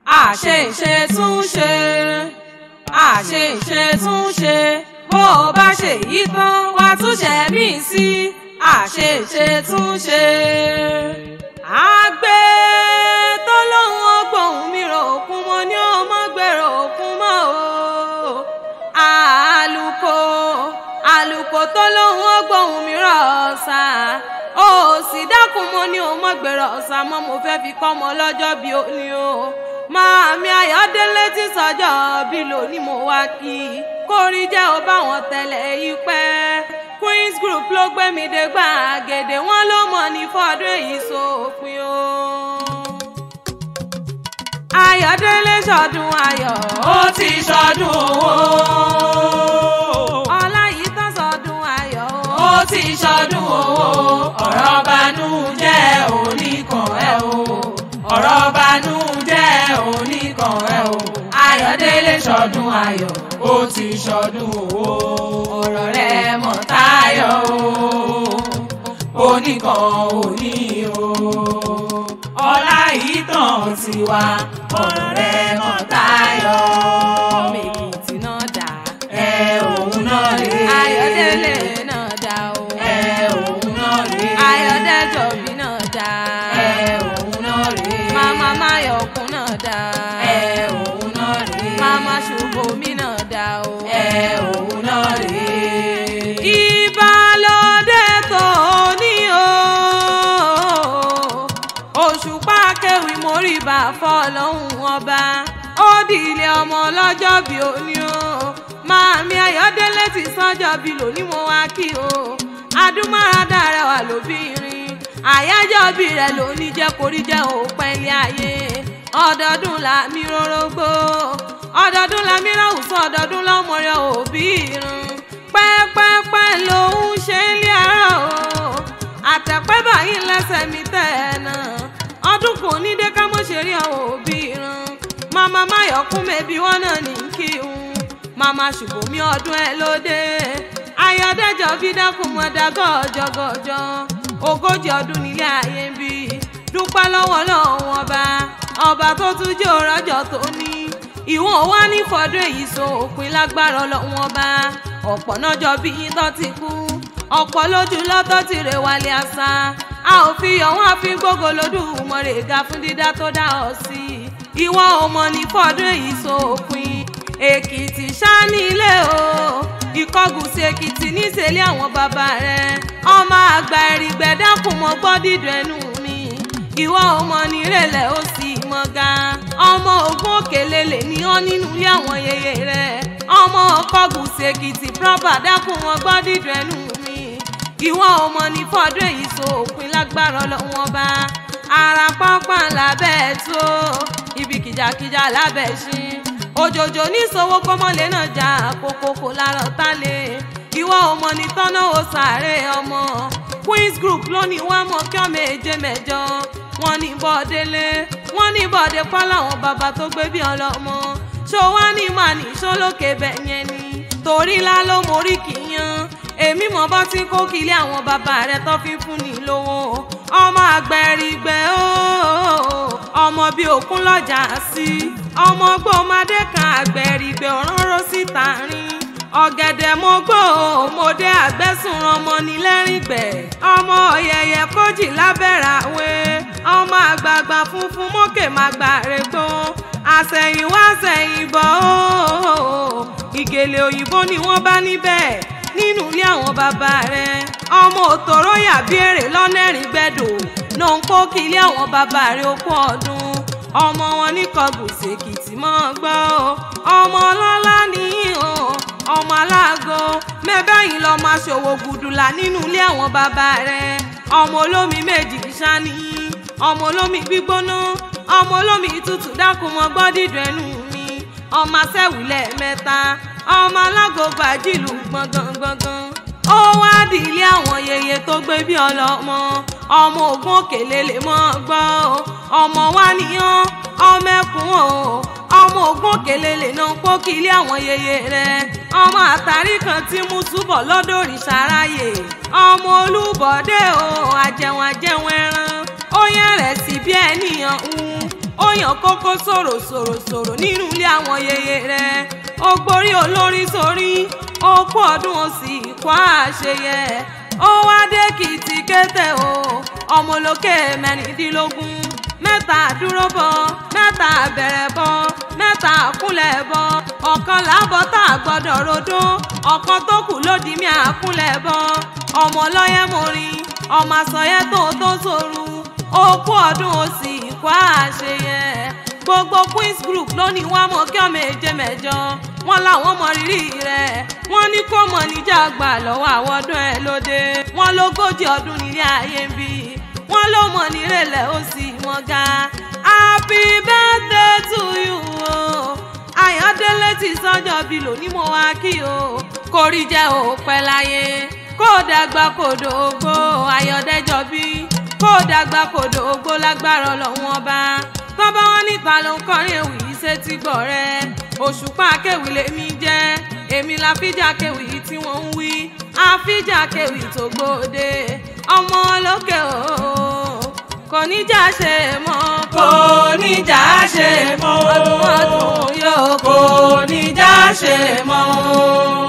àṣeṣe túnṣe àṣeṣe túnṣe bó o bá ṣe yí tán wá túnṣe mí sí àṣeṣe túnṣe. àgbẹ̀ tó lóun ọgbọ̀n mi rò òkun mo ní ó mọ́ gbèrò òkun mọ́ o. àlùkò tó lóun ọgbọ̀n mi rọ̀ ọ̀sà ó sì dákun mo ní ó mọ́ gbèrò ọ̀sà mọ́ mo fẹ́ fi kọ́ ọmọ lọ́jọ́ bí ó ní o. Màámi Ayọ̀délé tí sọ́jọ́ bí lónìí mo wá kí kórí jẹ́ ó bá wọn tẹ̀lé yìí pẹ́. Queen's Group ló gbé mi dé gbàgede wọn ló mọ̀ ní fọ́dún èyí sópin o. Ayọ̀délé ṣọdún ayọ̀ ó ti ṣọdún owó. Ọláyítàn ṣọdún ayọ̀ ó ti ṣọdún owó. ọ̀rọ̀ banújẹ́ oníkan ẹ̀ o. ọ̀rọ̀ banújẹ́ oníkan ẹ̀ o. Ayọ̀délé ṣọdún ayọ̀ ó ti ṣọdún owó. ọ̀rọ̀ rẹ̀ mọ̀ táyọ̀ o oníkan òní o. Ọláyítàn tiwa ọ̀rọ̀ rẹ̀ mọ̀ táyọ̀. Mèkìtì náà dà òun náà rè é. Ayọ̀délé náà dà o òun náà rè é. Ayọ̀dẹ́jọ́bí náà dà òun náà rè é. Màmá Máyọ̀kún náà dà òun náà rè é. Màmá Ṣùbọ́mi náà dà òun náà rè é. Ìbálòdé tó ní o Òṣùpá kéwì móríbà fọ́lọ́hún ọba ó dìlé ọmọ ọlọ́jọ́ bí ó ní o. Màámi Ayọ̀délé ti sọ́jọ́ bí lónìí mo wá kí o. Adúmáradá rẹwà lóbìnrin àyájọ́ bí rẹ̀ lónìí jẹ́ korí jẹ́ òpẹ́ ilé ayé. ọdọọdún la mi rórógbó ọdọọdún la mi ráwùsọ ọdọọdún lọ́mọ rẹ̀ òbí irun pẹ́pẹ́pẹ́ lòún ṣe ń lé ara o. àtẹ̀pẹ́ báyìí lẹ́sẹ̀ mi tẹ̀ ẹ̀ náà ọdún kò ní dé ká mọ́ ṣe rí àwọn òbí irun. Màmá Máyọ̀kún mẹ́bí wọn náà ní kí n. Màmá Ṣùbọ́mi ọdún ẹ lóde. Ayọ̀dẹ́jọ́bí dákun mọ́ dá gọ́jọ́gọ́jọ́. ogójì ọdún nílé ayé ń bí. dúpẹ́ lọ́wọ́ lọ́wọ́ ọba tó tún jẹ́ òrọ́jọ́ tó ní. ìwọ̀n wá ní fọdún èyí so òpin lágbára Ọlọ́run ọba. ọ̀pọ̀ náà jọ bí tó ti kú. ọ̀pọ̀ lójú lọ́tọ́ ti rè wálé àṣà. a ò fi yọ̀ wọ́n àfi gbogbo lódùmarè ga fún dídá tó dá ọ sí. ìwọ ọmọ ní fọdún èyí sópin. Èkìtì ṣáání ilé o. Ìkọgùsì Èkìtì níṣẹ́lẹ̀ àwọn bàbá rẹ̀. ọmọ àgbà ẹ̀rìgbẹ́ dákun mọ́ gbọ́ dídùn ẹnu mi. ìwọ ọmọ nírèlẹ̀ ó sì mọ̀gá. ọmọ Ògún Òkèlélè ní ọ́ nínú ilé àwọn yèyé rẹ̀. ọmọ Ìkọgùsì Èkìtì proper dákun mọ́ gbọ́ dídùn ẹnu mi. ìwọ ọmọ ní fọdún èyí sópin lágbára Ọlọ́run ọba. ara pápá lábẹ́ tó ibi kìjàkìjà lábẹ́ ṣí. òjòjò ní sowó kọ́mọ́lé náà já kókókó lárọ̀ tálẹ̀. ìwọ ọmọ ní tọ́nà ó sáré ọmọ. Queen's Group lónìí wá mọ kí ọmọ èje mẹ́jọ. wọ́n ní Bọ́délé wọ́n ní Bọ́dé pa láwọn bàbá tó gbé bí ọlọ́mọ. ṣó wá ní màní ṣólókè bẹ̀yẹn ni. torí lá ló mórí kìíyan. èmi mọ̀ bọ́ tí kò kílé àwọn bàbá rẹ̀ tó fi fún ní lówó. ọmọ àgbẹ̀rìgbẹ́ ooo ọmọ bíi òkun lọ́jà sí. ọmọ gbọ́mọdé kan àgbẹ̀rìgbẹ́ ọ̀rọ̀ síta rìn. ọ̀gẹ̀dẹ̀ mo gbọ́ òmòdé àgbẹ̀sùn ọmọ nílẹ́rìngbẹ́. ọmọ ọ̀yẹ̀yẹ̀ kójì lábẹ́ràwé. ọmọ àgbààgbà funfun mókè má gbà rẹ̀ gbọ́n. àsẹ̀yìnwá àsẹ̀yìnbọ̀ ooo ìgèlè òyìnbó ni wọ́n bá níbẹ̀ nínú ilé àwọn bàbá rẹ̀. ọmọ òtòrò yàbí èrè lọ́nẹ́rìn gbẹ́dọ̀ ló ń kó kí ilé àwọn bàbá rẹ̀ ó kú ọdún. ọmọ wọn ní Ìkọgùsì Èkìtì mọ́ gbọ́ o. ọmọ ọlọ́lá nìyí o. ọmọ aláàgọ́ mẹ́bẹ́yìn lọ máa ṣòwò gùdùlà nínú ilé àwọn bàbá rẹ̀. ọmọ olómi méjì ṣáni. ọmọ olómi gbígbóná ọmọ olómi tútù dákun mọ́ gbọ́ dídùn ẹnu mi. ọmọ asẹ́wìlẹ̀ mẹ́ta ọmọ alágò gbàjìlù gbọ̀ngàngbọ̀ngàn. ó wá dìlé àwọn yèyé tó gbé bí ọlọ́mọ. ọmọ Ògún Òkèlélè mọ́ gbọ́ o. ọmọ wa níyàn ọmọ ẹkùn o. ọmọ Ògún Òkèlélè náà ń pókí ilé àwọn yèyé rẹ̀. ọmọ àtàrí kan tí mú túbọ̀ lọ́dọ̀ òrìṣà ráyè. ọmọ Olúbọ̀dé o àjẹun ẹran. ó yẹn rẹ̀ sí bí ẹnìyàn ó yàn kókó sòrò nínú ilé àwọn yèyé rẹ̀ ó gborí olórin sórí ó kú ọdún ó sì kó àṣeyẹ ó wá dé kìtì kété o ọmọ olókè mẹ́rìndínlógún mẹ́ta dúró bọ̀ mẹ́ta bẹ̀rẹ̀ bọ̀ mẹ́ta kúnlẹ̀ bọ̀ ọ̀kan lábọ̀ tá a gbọ́dọ̀ rodó ọ̀kan tó kù lódì mí àkúnlẹ̀ bọ̀ ọmọ ọlọ́yẹ̀ morin ọmọ àsọyẹ tó sòrú ó kú ọdún ó sì kó àṣeyẹ gbogbo Queens Group lónìí wá mọ kí ọmọ èje mẹ́jọ wọn làwọn mọ rírì rẹ̀ wọn ní kó mọ níjà gbà lọ́wọ́ àwọn ọdún ẹ̀ lóde wọn lógójì ọdún nílé ayé ń bí wọn ló mọ nírèlẹ̀ ó sì mọ ga happy birthday to you o Ayọ̀délé ti sọ́jọ́ bí lónìí mo wá kí o kò rí jẹ́ òpẹ́ láyé kó dàgbà kó dògbò Ayọ̀dẹ́jọ́ bí kó dàgbà kó dògbò lágbára Ọlọ́run ọba bàbá wọn níta ló ń kọrin ewì sétí gbọ́ rẹ̀ Òṣùpá Akéwì lèmi jẹ́ èmi la fíjà kéwì tí wọ́n ń wí àfíjà kéwì tó gbòde ọmọ olókè o kò ní já ṣe mọ́ kò ní já ṣe mọ́ ọdún yóò kò ní já ṣe mọ́.